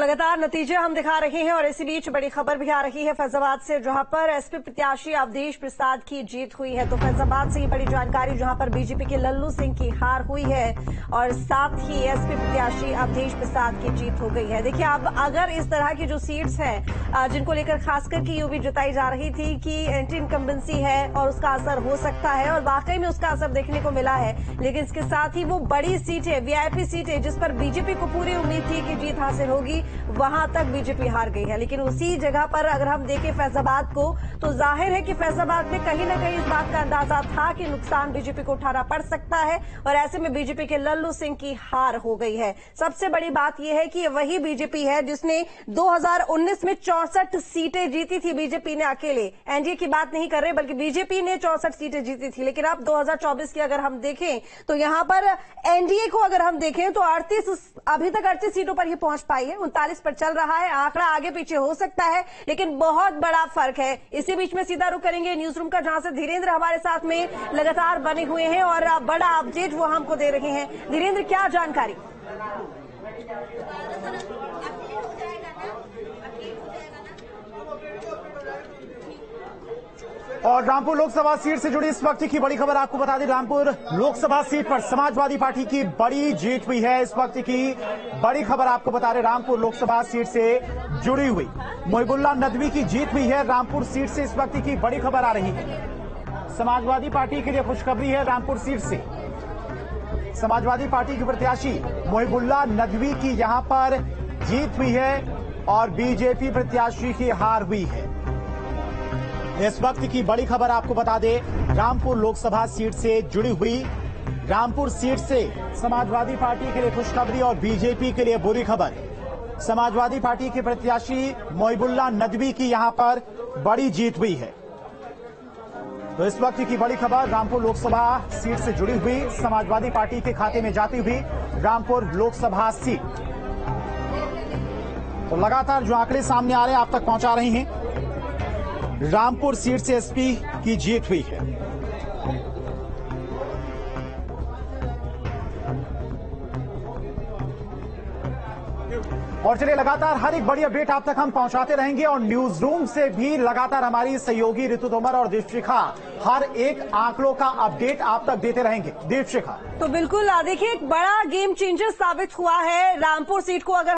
लगातार नतीजे हम दिखा रहे हैं और इसी बीच बड़ी खबर भी आ रही है फैजाबाद से, जहां पर एसपी प्रत्याशी अवधेश प्रसाद की जीत हुई है। तो फैजाबाद से ये बड़ी जानकारी, जहां पर बीजेपी के लल्लू सिंह की हार हुई है और साथ ही एसपी प्रत्याशी अवधेश प्रसाद की जीत हो गई है। देखिए, अब अगर इस तरह की जो सीट्स हैं जिनको लेकर खासकर की ये भी जताई जा रही थी कि एंटी इनकम्बेंसी है और उसका असर हो सकता है, और वाकई में उसका असर देखने को मिला है। लेकिन इसके साथ ही वो बड़ी सीटें, वीआईपी सीटें, जिस पर बीजेपी को पूरी उम्मीद थी कि जीत हासिल होगी, वहां तक बीजेपी हार गई है। लेकिन उसी जगह पर अगर हम देखें फैजाबाद को, तो जाहिर है कि फैजाबाद में कहीं न कहीं इस बात का अंदाजा था कि नुकसान बीजेपी को उठाना पड़ सकता है, और ऐसे में बीजेपी के लल्लू सिंह की हार हो गई है। सबसे बड़ी बात यह है कि ये वही बीजेपी है जिसने 2019 में 64 सीटें जीती थी। बीजेपी ने अकेले, एनडीए की बात नहीं कर रहे, बल्कि बीजेपी ने 64 सीटें जीती थी। लेकिन अब 2024 की अगर हम देखें तो यहां पर एनडीए को अगर हम देखें तो अभी तक 38 सीटों पर ही पहुंच पाई है। 39 पर चल रहा है, आंकड़ा आगे पीछे हो सकता है, लेकिन बहुत बड़ा फर्क है। इसी बीच में सीधा रुख करेंगे न्यूज रूम का, जहां से धीरेन्द्र हमारे साथ में लगातार बने हुए हैं और बड़ा अपडेट वो हमको दे रहे हैं। धीरेन्द्र, क्या जानकारी? और रामपुर लोकसभा सीट से जुड़ी इस वक्त की बड़ी खबर आपको बता दें, रामपुर लोकसभा सीट पर समाजवादी पार्टी की बड़ी जीत हुई है। इस वक्त की बड़ी खबर आपको बता रहे, रामपुर लोकसभा सीट से जुड़ी हुई मोहिबुल्ला नदवी की जीत हुई है। रामपुर सीट से इस वक्त की बड़ी खबर आ रही है। समाजवादी पार्टी के लिए खुशखबरी है। रामपुर सीट से समाजवादी पार्टी की प्रत्याशी मोहिबुल्ला नदवी की यहां पर जीत हुई है और बीजेपी प्रत्याशी की हार हुई है। इस वक्त की बड़ी खबर आपको बता दें, रामपुर लोकसभा सीट से जुड़ी हुई रामपुर सीट से समाजवादी पार्टी के लिए खुशखबरी और बीजेपी के लिए बुरी खबर। समाजवादी पार्टी के प्रत्याशी मोहिबुल्ला नदवी की यहां पर बड़ी जीत हुई है। तो इस वक्त की बड़ी खबर, रामपुर लोकसभा सीट से जुड़ी हुई समाजवादी पार्टी के खाते में जाती हुई रामपुर लोकसभा सीट। तो लगातार जो आंकड़े सामने आ रहे हैं आप तक पहुंचा रहे हैं। रामपुर सीट से एसपी की जीत हुई है। और चलिए, लगातार हर एक बड़ी अपडेट आप तक हम पहुंचाते रहेंगे और न्यूज रूम से भी लगातार हमारी सहयोगी ऋतु तोमर और दीपशिखा हर एक आंकड़ों का अपडेट आप तक देते रहेंगे। दीपशिखा, तो बिल्कुल देखिए, एक बड़ा गेम चेंजर साबित हुआ है। रामपुर सीट को अगर